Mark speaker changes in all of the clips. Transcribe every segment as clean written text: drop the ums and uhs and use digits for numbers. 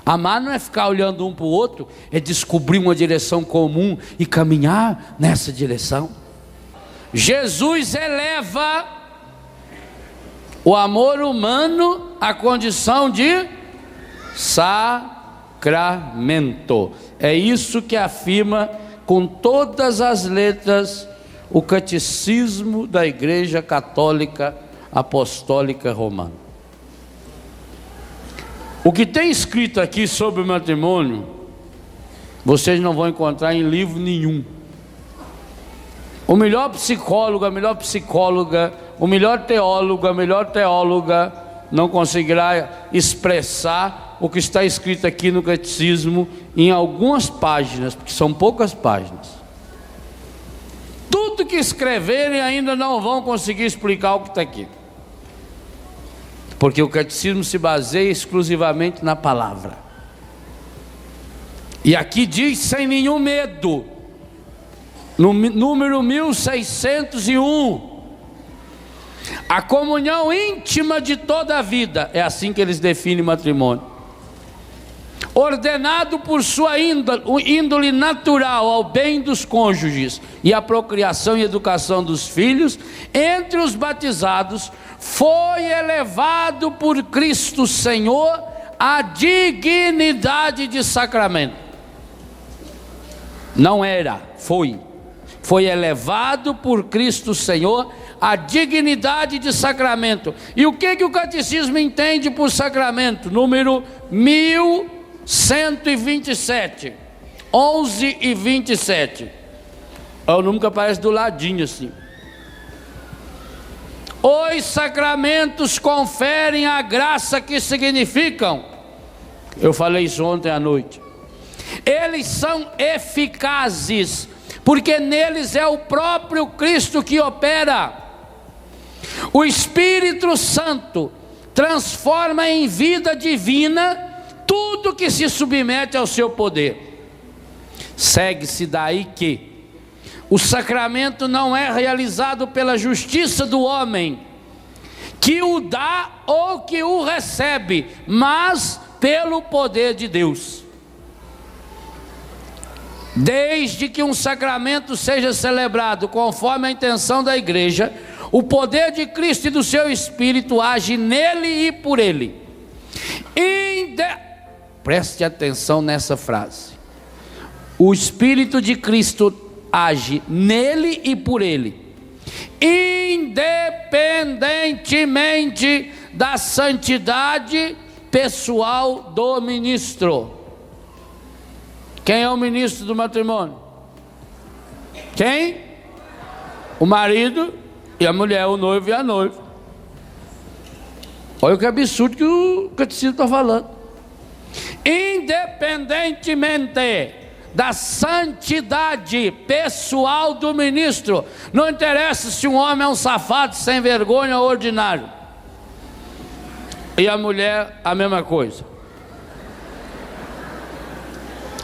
Speaker 1: Amar não é ficar olhando um para o outro, é descobrir uma direção comum e caminhar nessa direção. Jesus eleva o amor humano à condição de sacramento. É isso que afirma com todas as letras o Catecismo da Igreja Católica Apostólica Romana. O que tem escrito aqui sobre o matrimônio, vocês não vão encontrar em livro nenhum. O melhor psicólogo, a melhor psicóloga, o melhor teólogo, a melhor teóloga não conseguirá expressar o que está escrito aqui no catecismo em algumas páginas, porque são poucas páginas. Tudo que escreverem ainda não vão conseguir explicar o que está aqui, porque o catecismo se baseia exclusivamente na palavra. E aqui diz sem nenhum medo, no número 1601, a comunhão íntima de toda a vida, é assim que eles definem matrimônio, ordenado por sua índole natural ao bem dos cônjuges e à procriação e educação dos filhos, entre os batizados, foi elevado por Cristo Senhor à dignidade de sacramento. Não era, foi elevado por Cristo Senhor à dignidade de sacramento. E o que o catecismo entende por sacramento? Número 1127, 11 e 27. É o número que aparece do ladinho assim. Os sacramentos conferem a graça que significam. Eu falei isso ontem à noite. Eles são eficazes, porque neles é o próprio Cristo que opera. O Espírito Santo transforma em vida divina tudo que se submete ao seu poder. Segue-se daí que o sacramento não é realizado pela justiça do homem, que o dá ou que o recebe, mas pelo poder de Deus. Desde que um sacramento seja celebrado conforme a intenção da igreja, o poder de Cristo e do seu Espírito age nele e por ele. Preste atenção nessa frase. O Espírito de Cristo age nele e por ele, independentemente da santidade pessoal do ministro. Quem é o ministro do matrimônio? Quem? O marido e a mulher, o noivo e a noiva. Olha que absurdo que o catecismo está falando. Independentemente da santidade pessoal do ministro, não interessa se um homem é um safado, sem vergonha ou ordinário, e a mulher a mesma coisa.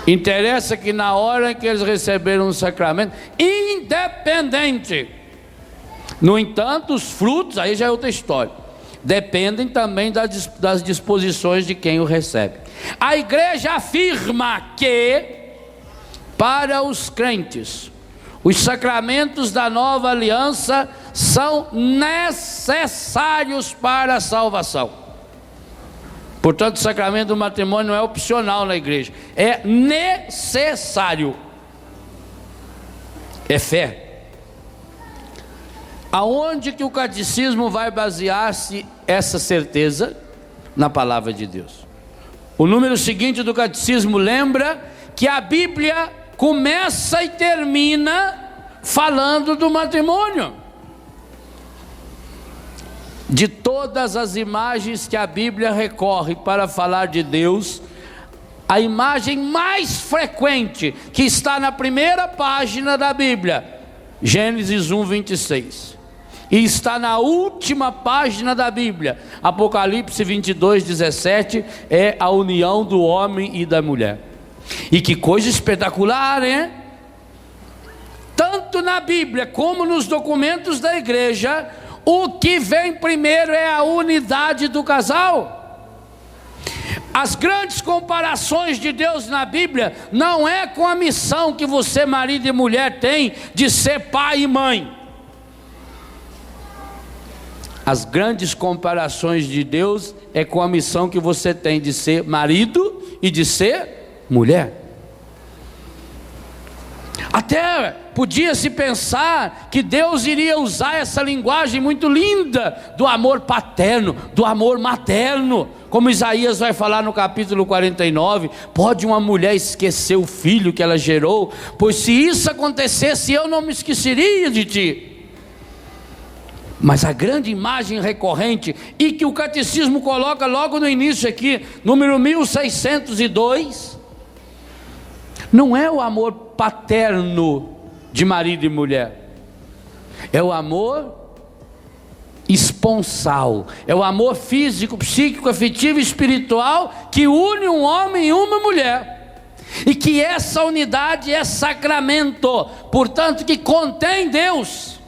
Speaker 1: Interessa que na hora que eles receberam o sacramento, independente. No entanto, os frutos, aí já é outra história, dependem também das disposições de quem o recebe. A igreja afirma que, para os crentes, os sacramentos da nova aliança são necessários para a salvação. Portanto, o sacramento do matrimônio não é opcional na igreja, é necessário. É fé. Aonde que o catecismo vai basear-se essa certeza? Na palavra de Deus. O número seguinte do catecismo lembra que a Bíblia começa e termina falando do matrimônio. De todas as imagens que a Bíblia recorre para falar de Deus, a imagem mais frequente que está na primeira página da Bíblia, Gênesis 1, 26, e está na última página da Bíblia, Apocalipse 22, 17, é a união do homem e da mulher. E que coisa espetacular, hein? Tanto na Bíblia como nos documentos da igreja, o que vem primeiro é a unidade do casal. As grandes comparações de Deus na Bíblia não é com a missão que você, marido e mulher, tem de ser pai e mãe. As grandes comparações de Deus é com a missão que você tem de ser marido e de ser mulher. Até podia-se pensar que Deus iria usar essa linguagem muito linda do amor paterno, do amor materno, como Isaías vai falar no capítulo 49, pode uma mulher esquecer o filho que ela gerou? Pois se isso acontecesse, eu não me esqueceria de ti. Mas a grande imagem recorrente, e que o catecismo coloca logo no início aqui, número 1602, não é o amor paterno de marido e mulher, é o amor esponsal, é o amor físico, psíquico, afetivo e espiritual que une um homem e uma mulher, e que essa unidade é sacramento, portanto que contém Deus,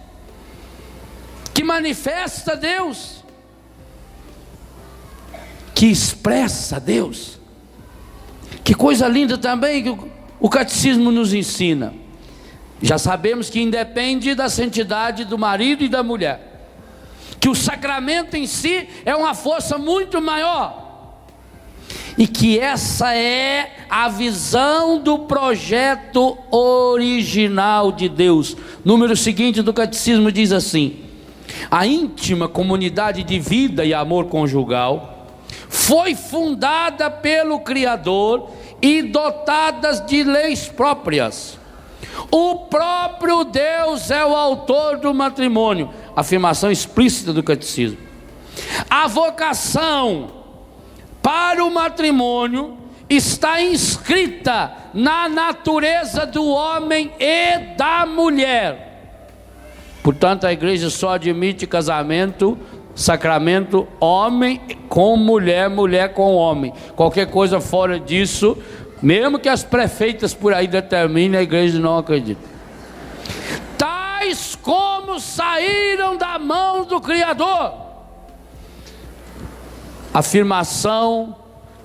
Speaker 1: que manifesta Deus, que expressa Deus. Que coisa linda também que o catecismo nos ensina. Já sabemos que independe da santidade do marido e da mulher, que o sacramento em si é uma força muito maior, e que essa é a visão do projeto original de Deus. Número seguinte do catecismo diz assim: a íntima comunidade de vida e amor conjugal foi fundada pelo Criador e dotadas de leis próprias. O próprio Deus é o autor do matrimônio, afirmação explícita do catecismo. A vocação para o matrimônio está inscrita na natureza do homem e da mulher. Portanto, a igreja só admite casamento, sacramento, homem com mulher, mulher com homem. Qualquer coisa fora disso, mesmo que as prefeitas por aí determinem, a igreja não acredita. Tais como saíram da mão do Criador. Afirmação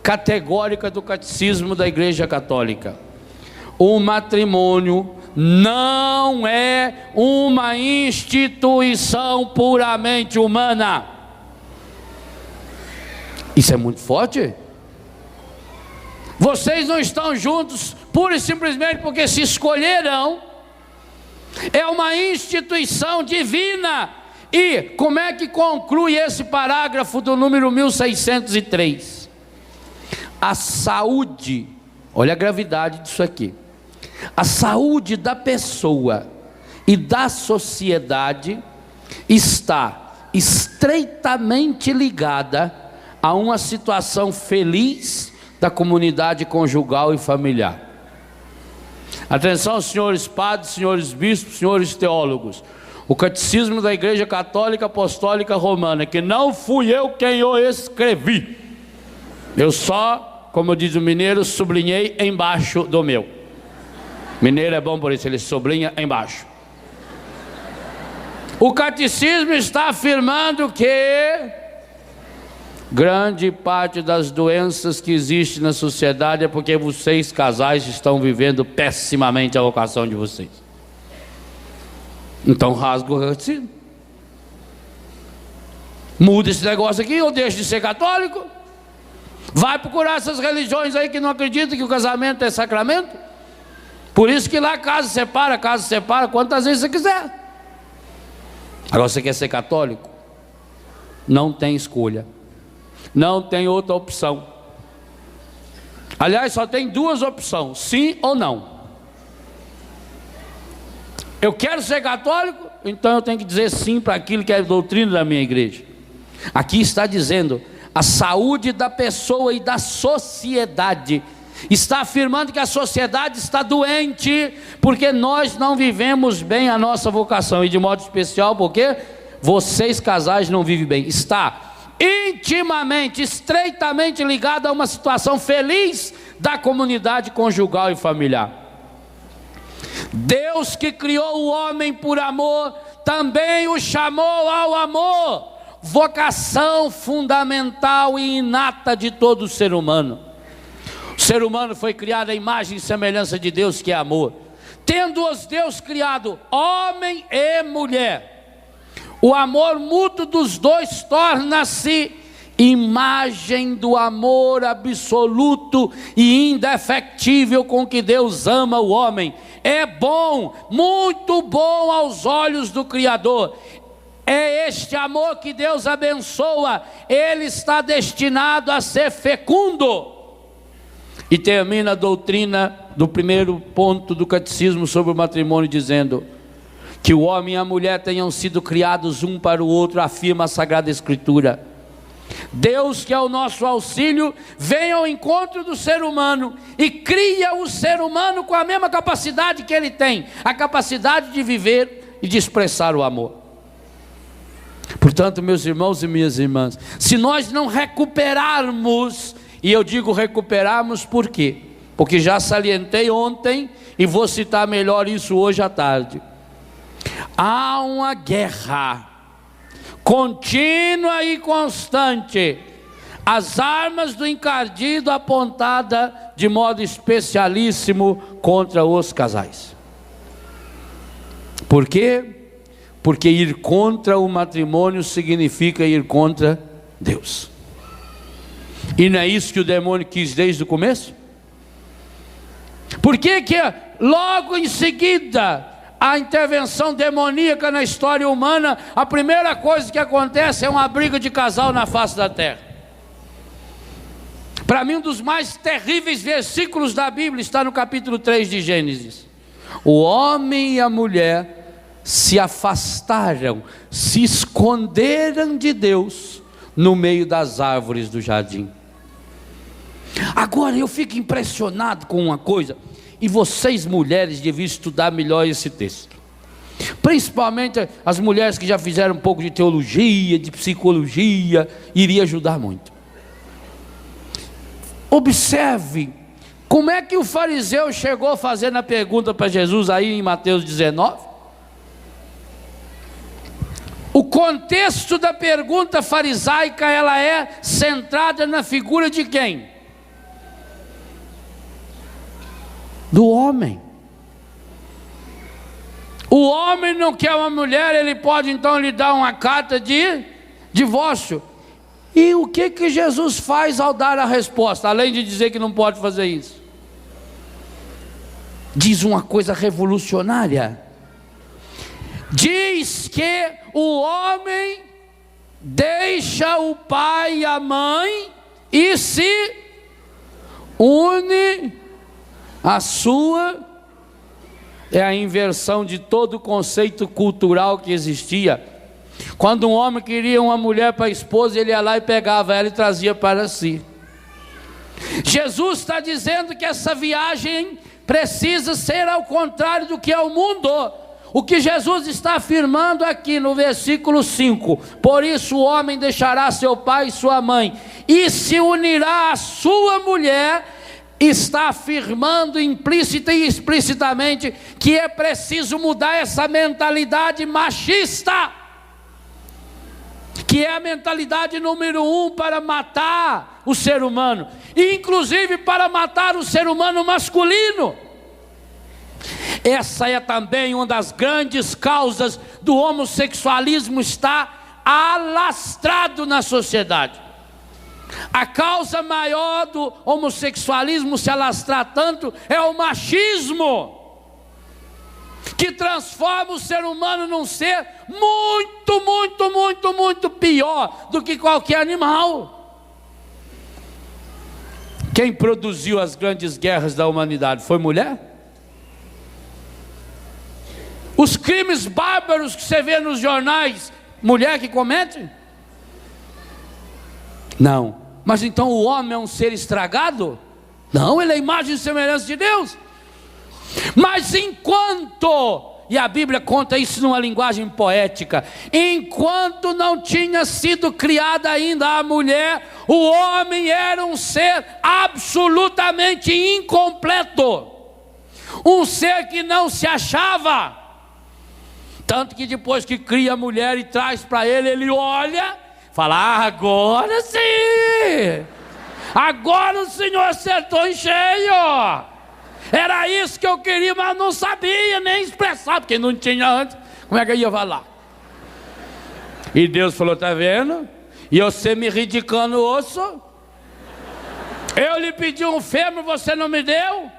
Speaker 1: categórica do catecismo da Igreja Católica: o matrimônio não é uma instituição puramente humana. Isso é muito forte. Vocês não estão juntos pura e simplesmente porque se escolheram. É uma instituição divina. E como é que conclui esse parágrafo do número 1603? A saúde, olha a gravidade disso aqui, a saúde da pessoa e da sociedade está estreitamente ligada a uma situação feliz da comunidade conjugal e familiar. Atenção, senhores padres, senhores bispos, senhores teólogos. O catecismo da Igreja Católica Apostólica Romana, que não fui eu quem o escrevi, eu só, como diz o mineiro, sublinhei embaixo do meu. Mineiro é bom por isso, ele sublinha embaixo. O catecismo está afirmando que grande parte das doenças que existem na sociedade é porque vocês, casais, estão vivendo pessimamente a vocação de vocês. Então rasga o catecismo. Muda esse negócio aqui, ou deixa de ser católico. Vai procurar essas religiões aí que não acreditam que o casamento é sacramento. Por isso que lá casa separa quantas vezes você quiser. Agora você quer ser católico? Não tem escolha. Não tem outra opção. Aliás, só tem duas opções: sim ou não. Eu quero ser católico, então eu tenho que dizer sim para aquilo que é a doutrina da minha igreja. Aqui está dizendo a saúde da pessoa e da sociedade. Está afirmando que a sociedade está doente porque nós não vivemos bem a nossa vocação, e de modo especial porque vocês, casais, não vivem bem. Está intimamente, estreitamente ligado a uma situação feliz da comunidade conjugal e familiar. Deus, que criou o homem por amor, também o chamou ao amor. vocação fundamental e inata de todo ser humano. O ser humano foi criado à imagem e semelhança de Deus, que é amor. Tendo-os Deus criado homem e mulher, o amor mútuo dos dois torna-se imagem do amor absoluto e indefectível com que Deus ama o homem. É bom, muito bom aos olhos do Criador. É este amor que Deus abençoa. Ele está destinado a ser fecundo. E termina a doutrina do primeiro ponto do catecismo sobre o matrimônio dizendo que o homem e a mulher tenham sido criados um para o outro, afirma a Sagrada Escritura. Deus, que é o nosso auxílio, vem ao encontro do ser humano e cria o ser humano com a mesma capacidade que ele tem, a capacidade de viver e de expressar o amor. Portanto, meus irmãos e minhas irmãs, se nós não recuperarmos, e eu digo recuperarmos por quê? Porque já salientei ontem e vou citar melhor isso hoje à tarde. Há uma guerra contínua e constante, as armas do encardido apontadas de modo especialíssimo contra os casais. Por quê? Porque ir contra o matrimônio significa ir contra Deus. E não é isso que o demônio quis desde o começo? Por que logo em seguida a intervenção demoníaca na história humana, a primeira coisa que acontece é uma briga de casal na face da terra? Para mim, um dos mais terríveis versículos da Bíblia está no capítulo 3 de Gênesis. O homem e a mulher se afastaram, se esconderam de Deus no meio das árvores do jardim. Agora eu fico impressionado com uma coisa, e vocês mulheres deviam estudar melhor esse texto, principalmente as mulheres que já fizeram um pouco de teologia, de psicologia, iria ajudar muito. Observe como é que o fariseu chegou fazendo a pergunta para Jesus aí em Mateus 19. O contexto da pergunta farisaica, ela é centrada na figura de quem? Do homem. O homem não quer uma mulher, ele pode então lhe dar uma carta de divórcio. E o que Jesus faz ao dar a resposta, além de dizer que não pode fazer isso? Diz uma coisa revolucionária. Diz que o homem deixa o pai e a mãe e se une à sua. É a inversão de todo o conceito cultural que existia. Quando um homem queria uma mulher para a esposa, ele ia lá e pegava ela e trazia para si. Jesus está dizendo que essa viagem precisa ser ao contrário do que é o mundo. O que Jesus está afirmando aqui no versículo 5: por isso o homem deixará seu pai e sua mãe e se unirá à sua mulher, está afirmando implícita e explicitamente que é preciso mudar essa mentalidade machista, que é a mentalidade número 1 para matar o ser humano, e inclusive para matar o ser humano masculino. Essa é também uma das grandes causas do homossexualismo estar alastrado na sociedade. A causa maior do homossexualismo se alastrar tanto é o machismo, que transforma o ser humano num ser muito, muito, muito, muito pior do que qualquer animal. Quem produziu as grandes guerras da humanidade foi mulher? Os crimes bárbaros que você vê nos jornais, mulher que comete? Não. Mas então o homem é um ser estragado? Não, ele é a imagem e semelhança de Deus. Mas enquanto, e a Bíblia conta isso numa linguagem poética, enquanto não tinha sido criada ainda a mulher, o homem era um ser absolutamente incompleto, um ser que não se achava. Tanto que depois que cria a mulher e traz para ele, ele olha Fala, agora sim! Agora o Senhor acertou em cheio! Era isso que eu queria, mas não sabia nem expressar, porque não tinha antes. Como é que eu ia falar? E Deus falou, tá vendo? E você me ridicando o osso? Eu lhe pedi um fêmur, você não me deu?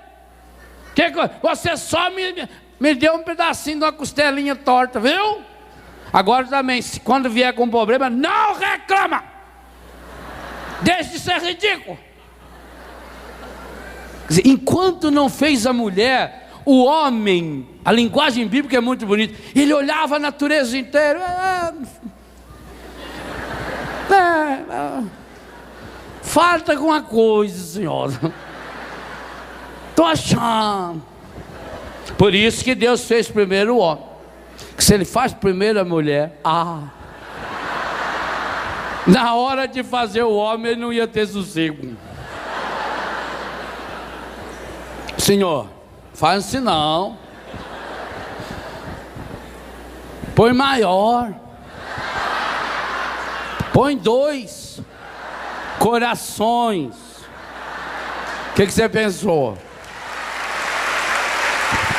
Speaker 1: Você só me deu um pedacinho de uma costelinha torta, viu? Agora também, quando vier com problema, não reclama! Deixe de ser ridículo! Quer dizer, enquanto não fez a mulher, o homem, a linguagem bíblica é muito bonita, ele olhava a natureza inteira. Falta alguma coisa, senhora. Estou achando. Por isso que Deus fez primeiro o homem. Que se ele faz primeiro a mulher, na hora de fazer o homem, ele não ia ter sossego. Senhor, faz assim não. Põe maior. Põe 2 corações. O que você pensou?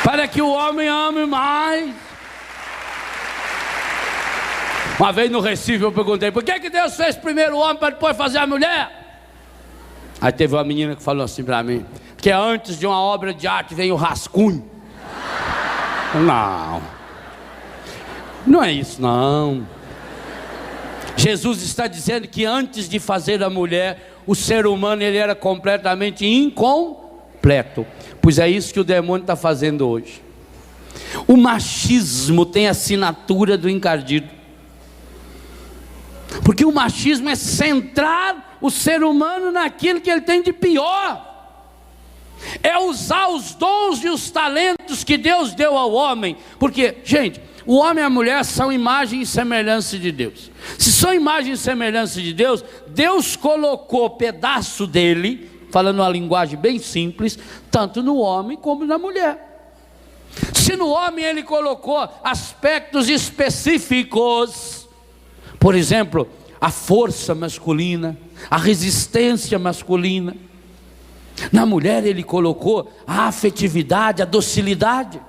Speaker 1: Para que o homem ame mais. Uma vez no Recife eu perguntei, por que Deus fez primeiro o homem para depois fazer a mulher? Aí teve uma menina que falou assim para mim, porque antes de uma obra de arte vem o rascunho. Não é isso não. Jesus está dizendo que antes de fazer a mulher, o ser humano ele era completamente incompleto. Pois é isso que o demônio está fazendo hoje. O machismo tem a assinatura do encardido. Porque o machismo é centrar o ser humano naquilo que ele tem de pior. É usar os dons e os talentos que Deus deu ao homem. Porque, gente, o homem e a mulher são imagem e semelhança de Deus. Se são imagem e semelhança de Deus, Deus colocou pedaço dele, falando uma linguagem bem simples, tanto no homem como na mulher. Se no homem ele colocou aspectos específicos, por exemplo, a força masculina, a resistência masculina. Na mulher ele colocou a afetividade, a docilidade.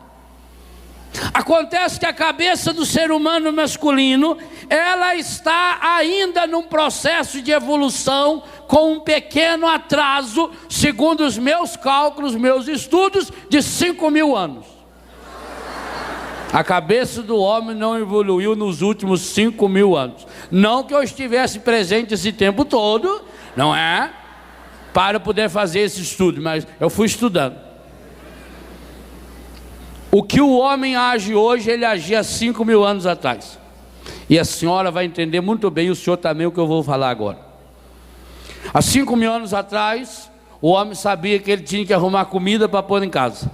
Speaker 1: Acontece que a cabeça do ser humano masculino, ela está ainda num processo de evolução, com um pequeno atraso, segundo os meus cálculos, meus estudos, de 5.000 anos. A cabeça do homem não evoluiu nos últimos 5.000 anos. Não que eu estivesse presente esse tempo todo, não é? Para poder fazer esse estudo, mas eu fui estudando. O que o homem age hoje, ele agia 5.000 anos atrás. E a senhora vai entender muito bem, o senhor também, o que eu vou falar agora. Há 5.000 anos atrás, o homem sabia que ele tinha que arrumar comida para pôr em casa.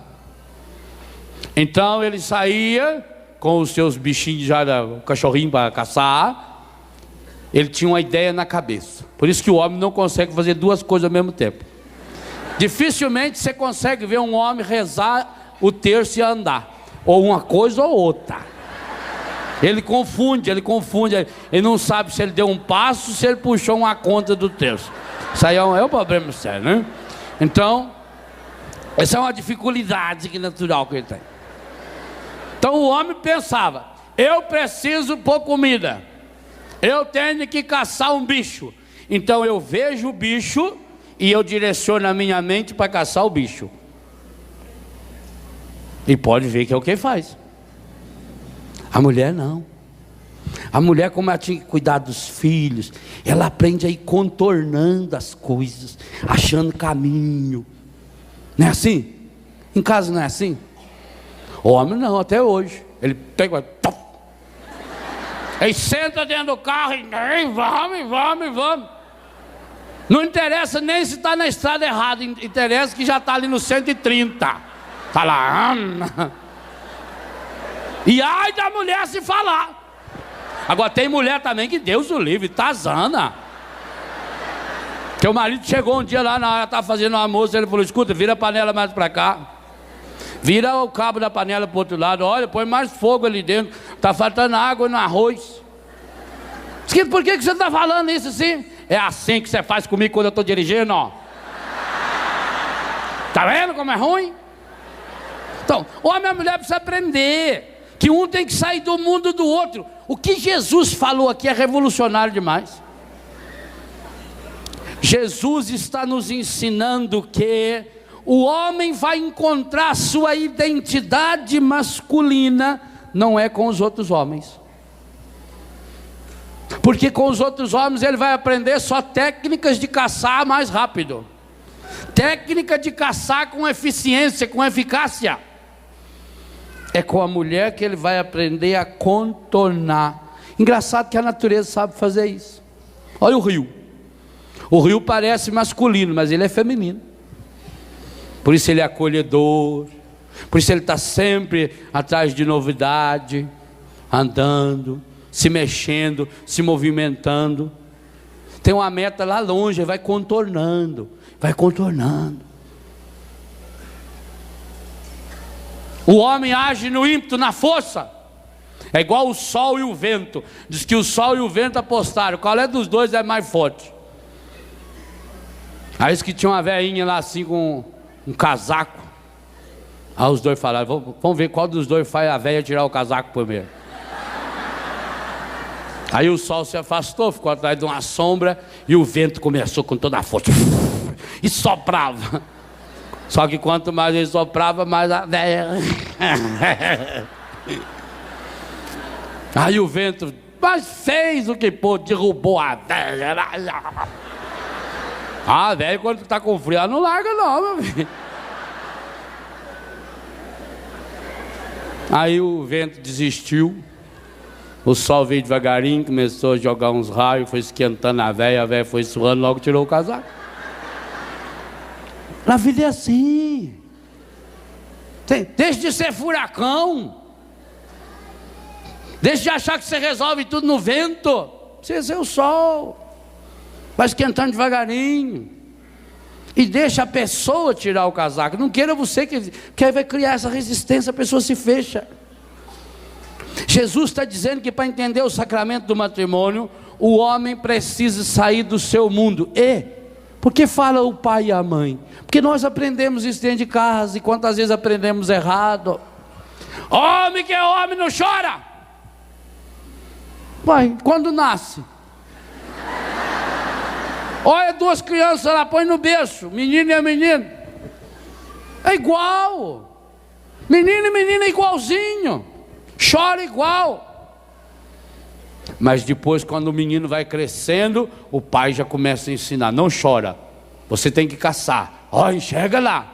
Speaker 1: Então ele saía com os seus bichinhos, já o cachorrinho para caçar. Ele tinha uma ideia na cabeça. Por isso que o homem não consegue fazer 2 coisas ao mesmo tempo. Dificilmente você consegue ver um homem rezar o terço e andar, ou uma coisa ou outra. Ele confunde, ele não sabe se ele deu um passo, se ele puxou uma conta do terço. Isso aí é um problema sério, né? Então, essa é uma dificuldade natural que ele tem. Então o homem pensava, eu preciso pôr comida, eu tenho que caçar um bicho. Então eu vejo o bicho e eu direciono a minha mente para caçar o bicho. E pode ver que é o que faz. A mulher não. A mulher, como ela tinha que cuidar dos filhos, ela aprende a ir contornando as coisas, achando caminho. Não é assim? Em casa não é assim? O homem não, até hoje. Ele pega, ele senta dentro do carro e vamos. Não interessa nem se está na estrada errada, interessa que já está ali no 130. Está lá. E ai da mulher se falar. Agora tem mulher também que Deus o livre, tazana. Que o marido chegou um dia lá, na hora estava fazendo o almoço, ele falou, escuta, vira a panela mais para cá. Vira o cabo da panela para o outro lado, olha, põe mais fogo ali dentro, está faltando água no arroz. Por que você está falando isso assim? É assim que você faz comigo quando eu estou dirigindo, ó. Tá vendo como é ruim? Então, homem e mulher precisam aprender que um tem que sair do mundo do outro. O que Jesus falou aqui é revolucionário demais. Jesus está nos ensinando que o homem vai encontrar sua identidade masculina, não é com os outros homens. Porque com os outros homens ele vai aprender só técnicas de caçar mais rápido. Técnica de caçar com eficiência, com eficácia. É com a mulher que ele vai aprender a contornar. Engraçado que a natureza sabe fazer isso. Olha o rio. O rio parece masculino, mas ele é feminino. Por isso ele é acolhedor. Por isso ele está sempre atrás de novidade, andando, se mexendo, se movimentando. Tem uma meta lá longe, vai contornando, vai contornando. O homem age no ímpeto, na força. É igual o sol e o vento. Diz que o sol e o vento apostaram. Qual é dos dois é mais forte? Aí disse que tinha uma velhinha lá assim com um casaco. Aí os dois falaram, vamos ver qual dos dois faz a velha tirar o casaco primeiro. Aí o sol se afastou, ficou atrás de uma sombra. E o vento começou com toda a força. E soprava. Só que quanto mais ele soprava, mais a velha. Aí o vento, mas fez o que pôde, derrubou a velha. A velha quando está com frio, ela não larga não, meu filho. Aí o vento desistiu. O sol veio devagarinho, começou a jogar uns raios, foi esquentando a velha foi suando, logo tirou o casaco. A vida é assim. Deixe de ser furacão. Deixe de achar que você resolve tudo no vento. Você é o sol. Vai esquentando devagarinho. E deixa a pessoa tirar o casaco. Não queira você que aí vai criar essa resistência, a pessoa se fecha. Jesus está dizendo que para entender o sacramento do matrimônio, o homem precisa sair do seu mundo. Por que fala o pai e a mãe? Porque nós aprendemos isso dentro de casa, e quantas vezes aprendemos errado. Homem que é homem não chora. Pai, quando nasce? Olha duas crianças lá, põe no berço, menino e menino. É igual. Menino e menina é igualzinho. Chora igual. Mas depois, quando o menino vai crescendo, o pai já começa a ensinar: não chora, você tem que caçar. Ó, enxerga lá.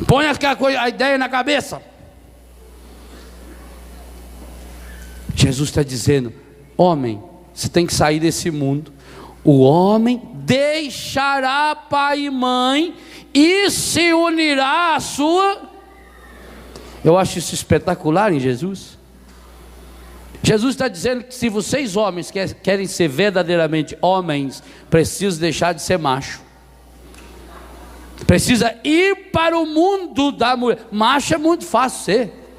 Speaker 1: Põe a ideia na cabeça. Jesus está dizendo: homem, você tem que sair desse mundo. O homem deixará pai e mãe e se unirá à sua. Eu acho isso espetacular em Jesus. Jesus está dizendo que se vocês homens querem ser verdadeiramente homens, precisam deixar de ser macho. Precisa ir para o mundo da mulher. Macho é muito fácil ser.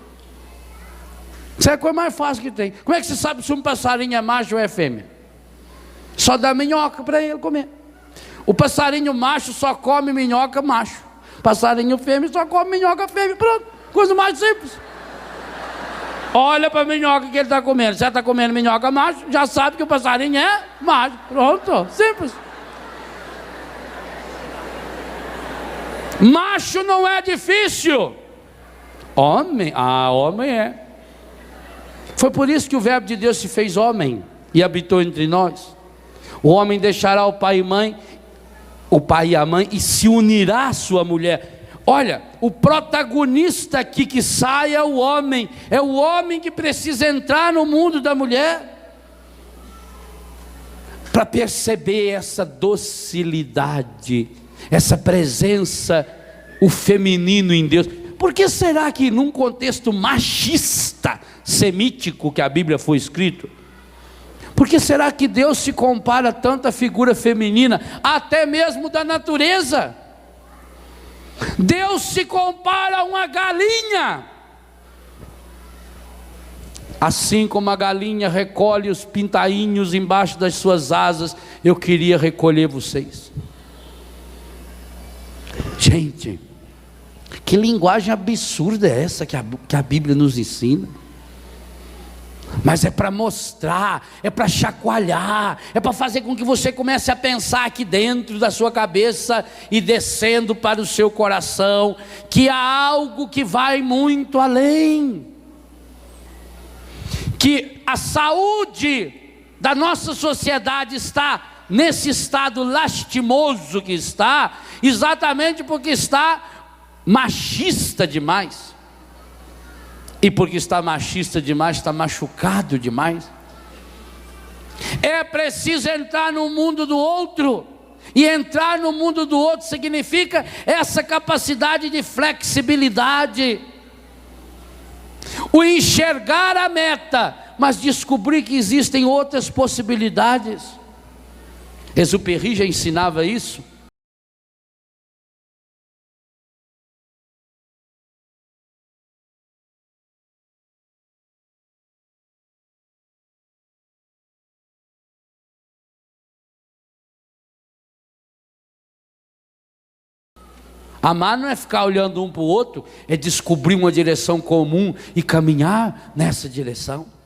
Speaker 1: Isso é a coisa mais fácil que tem. Como é que você sabe se um passarinho é macho ou é fêmea? Só dá minhoca para ele comer. O passarinho macho só come minhoca macho. Passarinho fêmea só come minhoca fêmea. Pronto. Coisa mais simples. Olha para a minhoca que ele está comendo. Se ele está comendo minhoca macho, já sabe que o passarinho é macho. Pronto, simples. Macho não é difícil. Homem, homem é. Foi por isso que o verbo de Deus se fez homem e habitou entre nós. O homem deixará o pai e a mãe, e se unirá à sua mulher. Olha, o protagonista aqui que sai é o homem que precisa entrar no mundo da mulher, para perceber essa docilidade, essa presença, o feminino em Deus. Por que será que num contexto machista, semítico que a Bíblia foi escrito, por que será que Deus se compara tanto à figura feminina, até mesmo da natureza? Deus se compara a uma galinha. Assim como a galinha recolhe os pintainhos embaixo das suas asas, eu queria recolher vocês. Gente, que linguagem absurda é essa que a Bíblia nos ensina? Mas é para mostrar, é para chacoalhar, é para fazer com que você comece a pensar aqui dentro da sua cabeça e descendo para o seu coração, que há algo que vai muito além. Que a saúde da nossa sociedade está nesse estado lastimoso que está, exatamente porque está machista demais. E porque está machista demais, está machucado demais. É preciso entrar no mundo do outro. E entrar no mundo do outro significa essa capacidade de flexibilidade. O enxergar a meta, mas descobrir que existem outras possibilidades. Exupéry já ensinava isso. Amar não é ficar olhando um para o outro, é descobrir uma direção comum e caminhar nessa direção.